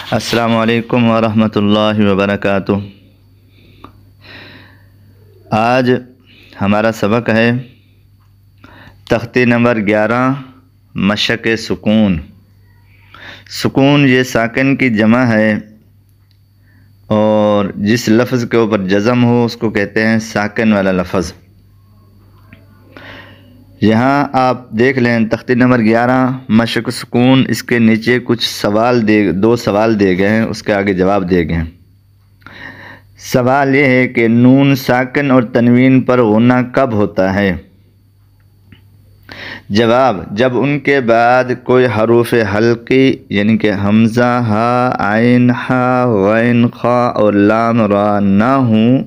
السلام علیکم ورحمۃ اللہ وبرکاتہ۔ آج ہمارا سبق ہے تختی نمبر 11 مشق سکون۔ سکون یہ ساکن کی جمع ہے اور جس لفظ کے اوپر جزم ہو اس کو کہتے ہیں ساکن والا لفظ۔ یہاں آپ دیکھ لیں تختی نمبر 11 مشق سکون، اس کے نیچے کچھ دو سوال دیے گئے ہیں، اس کے آگے جواب دیے گئے ہیں۔ سوال یہ ہے کہ نون ساکن اور تنوین پر غنہ کب ہوتا ہے؟ جواب: جب ان کے بعد کوئی حروف حلقی یعنی کہ حمزہ، ہا، عین، ہا، غین، خا اور لام را نہ ہوں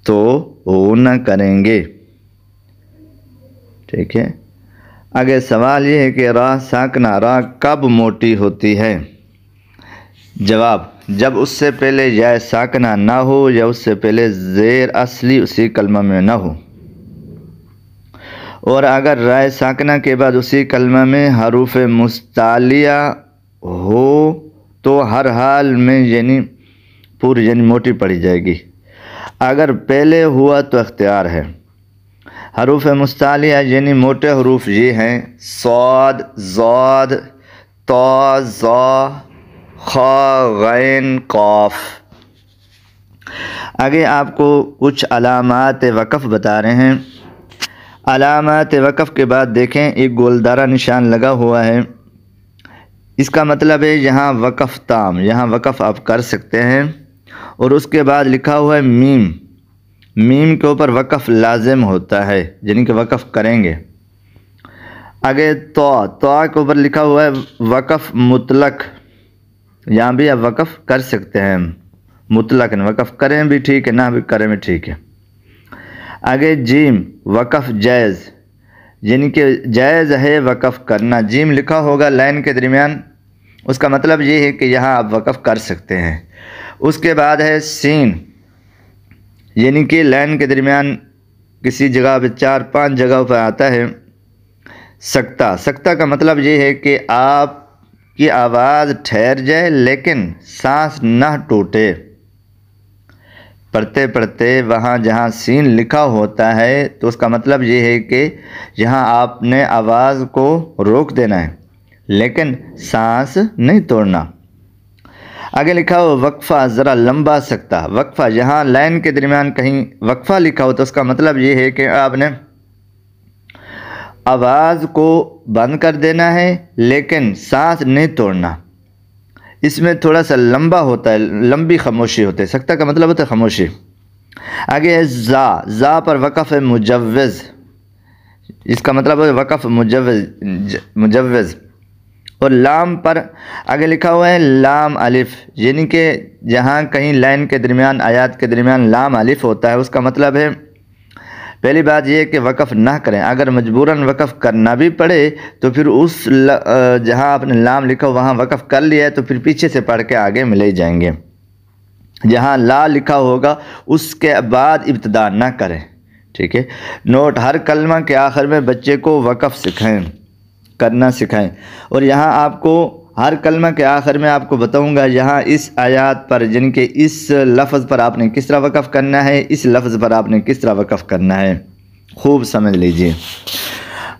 تو غنہ کریں گے۔ ٹھیک ہے، اگر سوال یہ ہے کہ را ساکنہ را کب موٹی ہوتی ہے؟ جواب: جب اس سے پہلے یا ساکنہ نہ ہو یا اس سے پہلے زیر اصلی اسی کلمہ میں نہ ہو، اور اگر رائے ساکنہ کے بعد اسی کلمہ میں حروف مستعلیہ ہو تو ہر حال میں یعنی موٹی پڑھی جائے گی۔ اگر پہلے ہوا تو اختیار ہے۔ حروف مستعلیہ یعنی موٹے حروف یہ ہیں: صاد، ضاد، طا، ظا، خا، غین، قاف۔ آگے آپ کو کچھ علامات وقف بتا رہے ہیں۔ علامات وقف کے بعد دیکھیں ایک گولدارہ نشان لگا ہوا ہے، اس کا مطلب ہے یہاں وقف تام، یہاں وقف آپ کر سکتے ہیں۔ اور اس کے بعد لکھا ہوا ہے میم، میم کے اوپر وقف لازم ہوتا ہے یعنی کہ وقف کریں گے۔ آگے طا کے اوپر لکھا ہوا ہے وقف مطلق، یہاں بھی آپ وقف کر سکتے ہیں، مطلق وقف کریں بھی ٹھیک ہے، نہ بھی کریں بھی ٹھیک ہے۔ آگے جیم وقف جائز یعنی کہ جائز ہے وقف کرنا، جیم لکھا ہوگا لائن کے درمیان، اس کا مطلب یہ ہے کہ یہاں آپ وقف کر سکتے ہیں۔ اس کے بعد ہے سین یعنی کہ لائن کے درمیان کسی جگہ پہ 4-5 جگہوں پہ آتا ہے سکتہ۔ سکتہ کا مطلب یہ ہے کہ آپ کی آواز ٹھہر جائے لیکن سانس نہ ٹوٹے، پڑھتے پڑھتے وہاں جہاں سین لکھا ہوتا ہے تو اس کا مطلب یہ ہے کہ یہاں آپ نے آواز کو روک دینا ہے لیکن سانس نہیں توڑنا۔ آگے لکھا ہو وقفہ ذرا لمبا سکتہ، وقفہ یہاں لائن کے درمیان کہیں وقفہ لکھا ہو تو اس کا مطلب یہ ہے کہ آپ نے آواز کو بند کر دینا ہے لیکن سانس نہیں توڑنا، اس میں تھوڑا سا لمبا ہوتا ہے، لمبی خاموشی ہوتی ہے، سکتہ کا مطلب ہوتا ہے خاموشی۔ آگے ہے زا پر وقف مجوز، اس کا مطلب ہے وقف مجوز۔ اور لام پر آگے لکھا ہوا ہے لام الف یعنی کہ جہاں کہیں لائن کے درمیان آیات کے درمیان لام الف ہوتا ہے اس کا مطلب ہے پہلی بات یہ کہ وقف نہ کریں، اگر مجبوراً وقف کرنا بھی پڑے تو پھر اس جہاں آپ نے لام لکھا وہاں وقف کر لیا ہے تو پھر پیچھے سے پڑھ کے آگے ملے جائیں گے۔ جہاں لا لکھا ہوگا اس کے بعد ابتدا نہ کریں، ٹھیک ہے۔ نوٹ: ہر کلمہ کے آخر میں بچے کو وقف کرنا سکھائیں، اور یہاں آپ کو ہر کلمہ کے آخر میں آپ کو بتاؤں گا یہاں اس آیات پر یعنی کہ اس لفظ پر آپ نے کس طرح وقف کرنا ہے، اس لفظ پر آپ نے کس طرح وقف کرنا ہے، خوب سمجھ لیجئے۔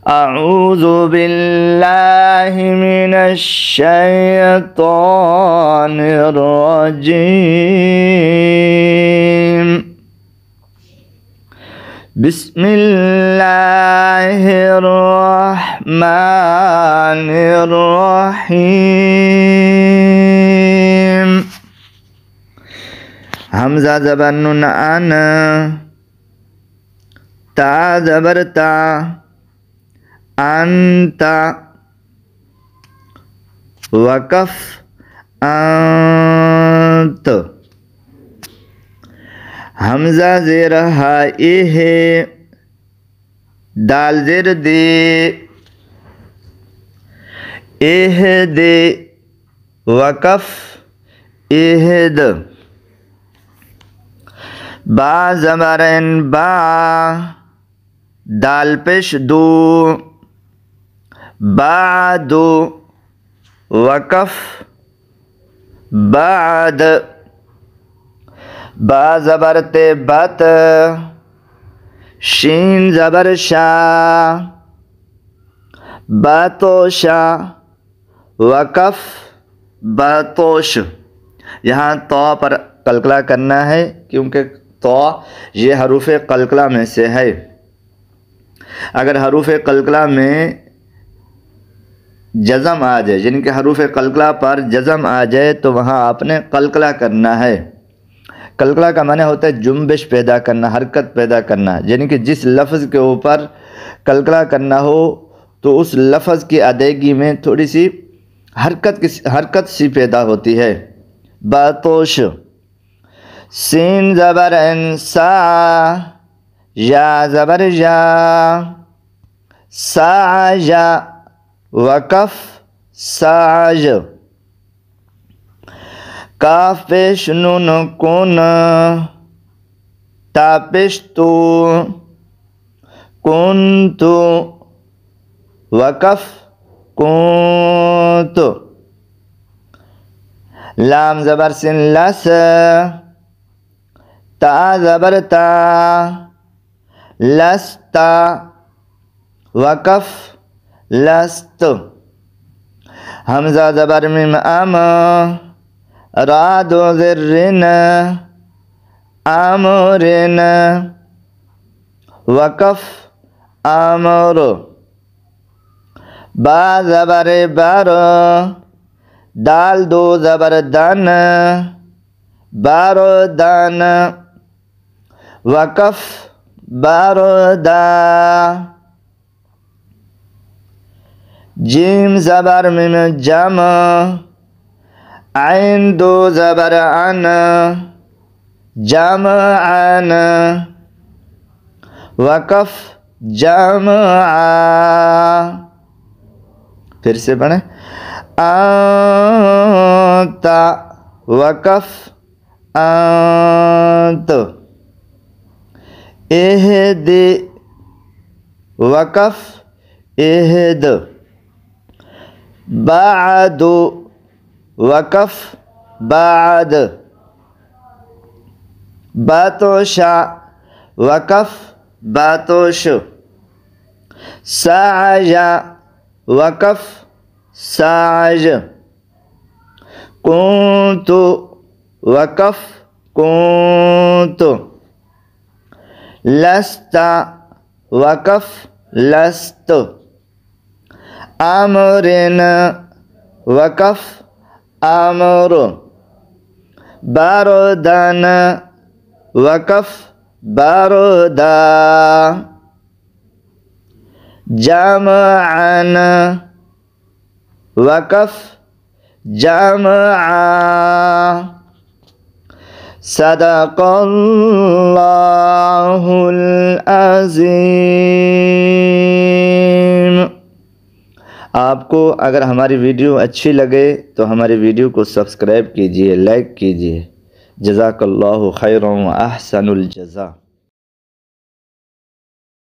اعوذ باللہ من الشیطان الرجیم، بسم اللہ الرحمن الرحیم۔ حمزہ زبر نون ان، تا زبر تا، انت، وقف انت۔ حمزہ زیر ہائی ہے، دال زیر دے، دے، وقف اہد۔ با زبرن با، دال پیش دو، بعد، وقف بعد، با زبر تے بت، شین زبر شا، باتوشا، وقف باتوش. یہاں تو پر قلقلہ کرنا ہے کیونکہ تو یہ حروف قلقلہ میں سے ہے. اگر حروف قلقلہ میں جزم آ جائے، یعنی کہ حروف قلقلہ پر جزم آ جائے تو وہاں آپ نے قلقلہ کرنا ہے. قلقلہ کا معنی ہوتا ہے جنبش پیدا کرنا، حرکت پیدا کرنا، یعنی کہ جس لفظ کے اوپر قلقلہ کرنا ہو تو اس لفظ کی ادائیگی میں تھوڑی سی حرکت سی پیدا ہوتی ہے. باتوش، سین زبر ان، سا، یا زبر یا، سا یا، وقف ساج. کاف پیش نون کون، تا پیش تو، کنتو، وقف کنتو. لام زبر سن لس، تا زبر تا، لستا، وقف لست. حمزہ زبر میم ام، را دو ذرن، آمرن، وقف آمر. با زبر بر، دال دو زبر دن، باردن، وقف باردا. جیم زبر میم جم، عین دو زبر عن، جمعن، وقف جمعا. پھر سے پڑھیں، انت، وقف انت. اہد، وقف اہد. بعد، وقف بعد. باتوشا، وقف باتوش. سعیا، وقف ساج. کنتو، وقف کنتو. لستا، وقف لست. آمرن، وقف آمر. باردن، وقف باردا. جمعن، وقف جمعا. صدق اللہ العظیم. آپ کو اگر ہماری ویڈیو اچھی لگے تو ہماری ویڈیو کو سبسکرائب کیجئے، لائک کیجئے. جزاک اللہ خیرا و احسن الجزا.